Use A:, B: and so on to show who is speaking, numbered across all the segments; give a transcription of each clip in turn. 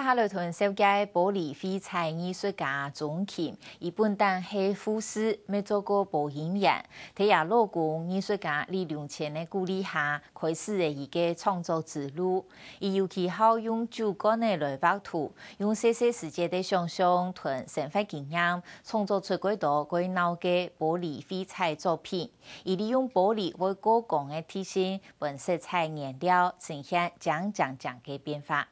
A: 下来同小介玻璃废材艺术家钟琴，伊本当系护士，没做过保险员。在也老公艺术家李良前的鼓励下，开始了伊个创作之路。伊尤其好用主观的来画图，用细细世界的想象同生活经验，创作出几多几闹嘅玻璃废材作品。伊利用玻璃为过光的体现，本色彩颜料呈现讲嘅变化。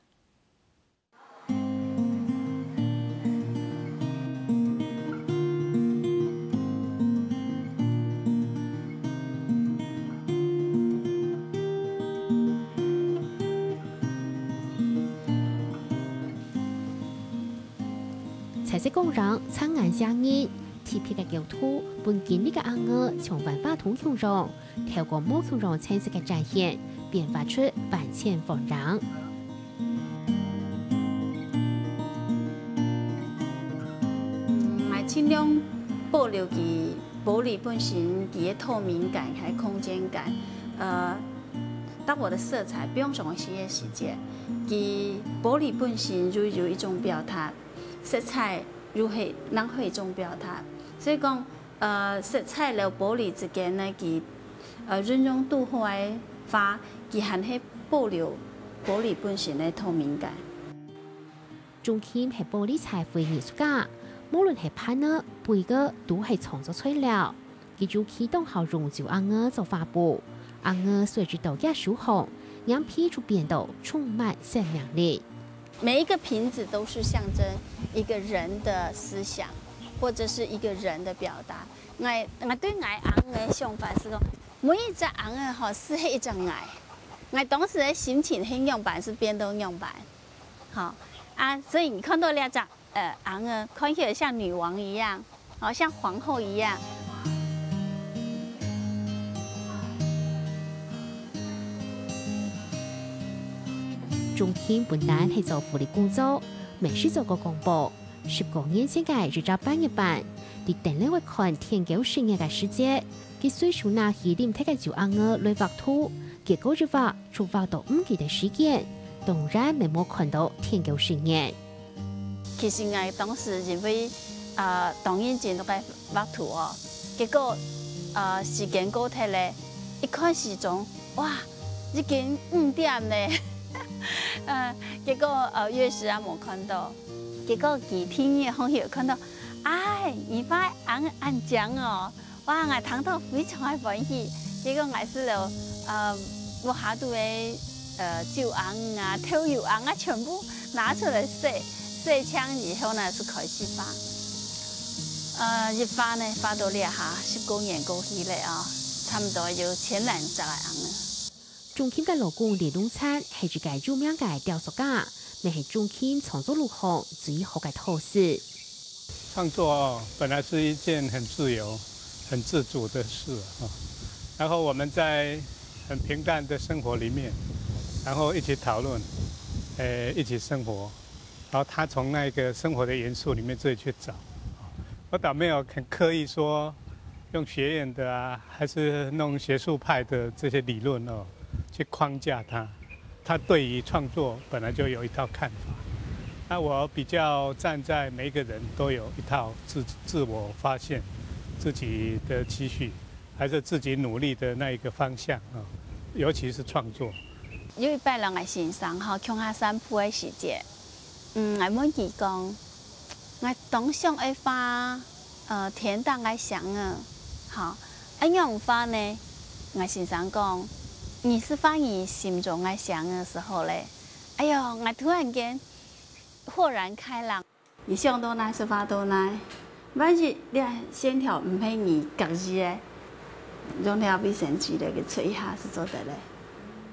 B: 彩色工人苍眼相应，贴片嘅构图，本建立嘅暗额从文化通形容，透过某形容彩色嘅展现，变化出万千风壤。
C: 我尽量保留其玻璃本身其嘅透明感还空间感，当我的色彩不用什么细节，其玻璃本身就有一种表达。色彩如何能会一种表达，所以讲色彩和玻璃之间呢，其运用度好的花，其还是保留玻璃本身的透明感。
B: 钟琴系玻璃彩绘艺术家，无论系拍呢、背个都系创作出了。佢就启动好用就暗额做发布，暗额随住豆芽疏红，让皮就变得充满生命力。
C: 每一个瓶子都是象征一个人的思想，或者是一个人的表达。我对爱红的想法是说，每一只红的吼是一种爱。我当时的心情很样板是变动样板，好啊，所以你看到那只红的，看起来像女王一样，好像皇后一样。
B: 钟琴本单系做福利工作，没事做过广播，10多年前嘅日照班一班，伫等你会看天狗深夜嘅世界，佢虽属那起点睇嘅就暗额来画图，结果就画出画到5期嘅时间，当然没冇看到天狗深夜。
C: 其实我当时认为当然真都该画图哦，结果时间过睇咧，一看时钟，哇，已经5点咧。结果月时啊冇看到，结果几天也好有看到，哎，你把按奖哦，哇，我谈到非常的欢喜。结果我是了我下度的酒红啊、头油红啊，全部拿出来晒枪以后呢，是开始发。一发呢发到了哈，10多年过去了啊，差不多有前2十来红了。
B: 钟琴嘅老公李东灿系住嘅著名嘅雕塑家，咪系钟琴创作路行最好嘅透视。
D: 创作本来是一件很自由、很自主的事啊，然后我们在很平淡的生活里面，然后一起讨论，一起生活，然后他从那个生活的元素里面自己去找，我倒没有很刻意说用学院的啊，还是弄学术派的这些理论哦。去框架他对于创作本来就有一套看法。那我比较站在每一个人都有一套自我发现、自己的期许，还是自己努力的那一个方向啊。尤其是创作。
C: 有一摆人来欣赏哈，乡下散步的时节，我问伊讲，我当上的花，天当的想啊，好，样花呢，我欣赏讲。你是放你心中的想的时候嘞，哎呦，我突然间豁然开朗。你想到哪是发到哪，万一你线条唔係你格子的，用條筆線紙嚟嘅吹一下是做得嘞。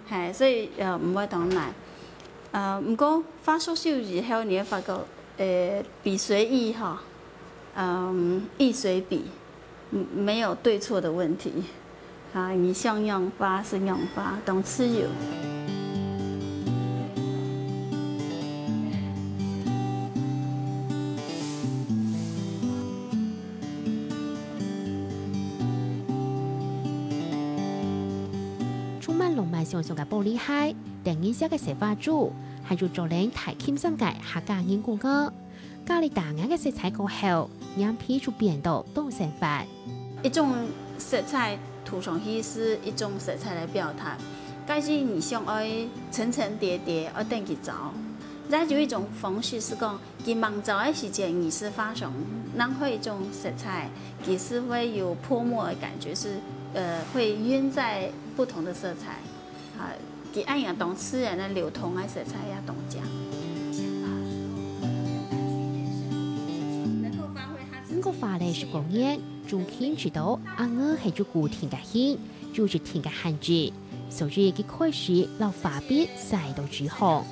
C: 係，所以唔會當難。唔過發熟手以後，你會發覺筆隨意哈，意隨筆，沒有對錯的問題。啊，你想用法是用法，都自由。
B: 充满浪漫想象嘅玻璃海，定一下嘅石花柱，还有做人太轻松嘅客家人故歌，加里大眼嘅色彩过后，样皮就变到东成法。
C: 一种色彩涂上去是一种色彩来表达，但是你想要层层叠叠，要等佢走。再就一种方式是讲，佢忙走的时间，你是发生，然后一种色彩，佢是会有泼墨的感觉，是会晕在不同的色彩，啊，佢按样同自然的流通的色彩也同讲。
B: 整个法例是公演，中天知道阿我系做固定嘅线，就是天嘅限制，所以佢开始留法笔晒到最后。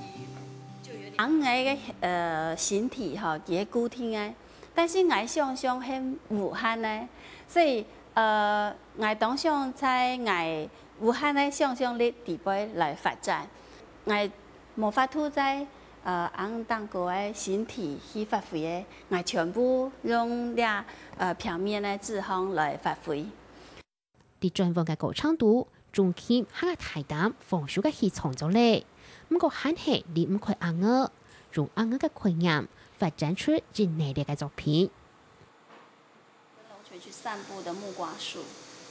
C: 人嘅形体吼，佢係固定嘅，但是我想象係無限嘅，所以我當想在我無限嘅想象力底部來發展，我無法度在人當個嘅形體去發揮嘅，我全部用啲表面嘅指向來發揮。
B: 啲專門嘅高長度，中天係個大膽豐富嘅戲創作嚟。不過限係你唔可以硬我，用硬我嘅概念發展出最內力嘅作品。
C: 龍泉去散步的木瓜樹，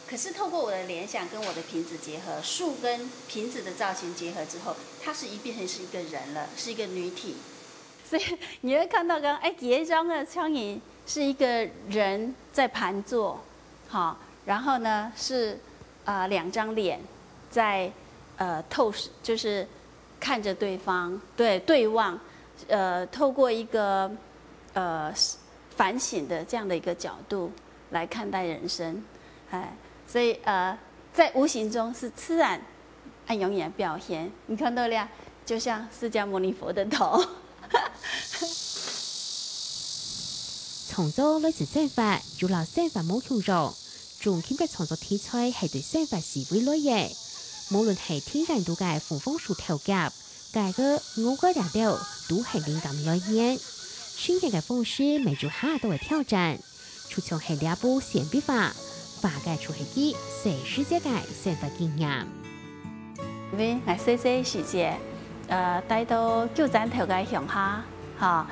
C: 可是透過我的聯想跟我的瓶子結合，樹跟瓶子的造型結合之後，它是變成是一個人了，是一個女體。所以你會看到剛第一張的蒼蠅是一個人在盤坐，好，然後呢是兩張臉在透視，就是看着對方，對望，透過一個反省的這樣的一個角度來看待人生，所以在無形中是自然按永遠表現。你看到了，就像釋迦牟尼佛的頭。
B: 創作類似生法，就攞生法冇用咗，仲兼嘅創作題材係對生法思維類嘅。無論係天然度嘅風風樹頭夾，介個我個調調都係靈感來源。新嘅風師每做下都會挑戰，出場係兩部顯筆法，法嘅出係啲細世界嘅生法經驗。
C: 因為我細細時節，帶到舊棧頭嘅鄉下，嚇，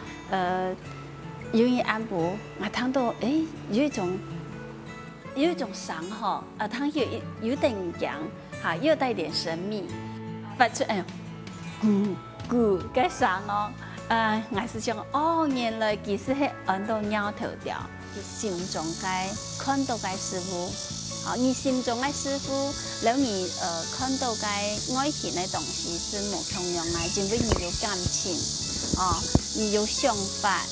C: 有一安步，我聽到有一種聲吼，它有點陽。又帶點神秘，發出咕咕嘅聲哦。我是想原來其實係按到鳥頭調，心中嘅看到嘅師傅，你心中嘅師傅，然後你看到嘅外形嘅東西是無同樣嘅，因為你有感情，你有想法，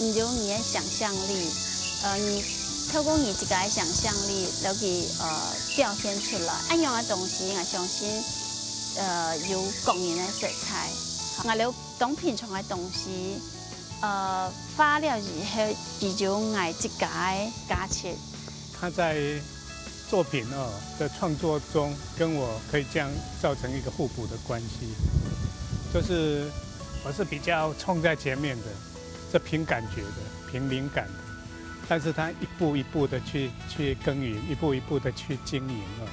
C: 你有你嘅想象力，你。透過你自己嘅想象力，然後佢表現出來，一樣嘅東西，我相信有共鳴嘅色彩。我哋當平常嘅東西，花了以後，佢就我自己嘅價值。
D: 他在作品的創作中，跟我可以這樣造成一個互補的關係，就是我是比較衝在前面的，是憑感覺的，憑靈感的。但是他一步一步的去耕耘，一步一步的去經營啊。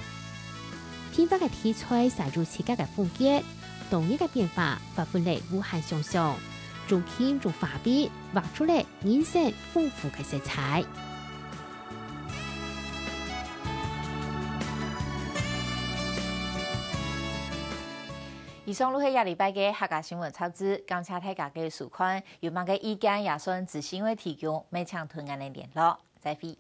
B: 天花嘅題材灑入自家嘅風格，同一個變化發揮嚟無限想象，仲添用畫筆畫出嚟顏色豐富嘅色彩。
A: 以上錄係下禮拜嘅客家新聞抄資，感謝大家嘅收看，有乜嘅意見也算自行為提供，每場同我哋聯絡，再會。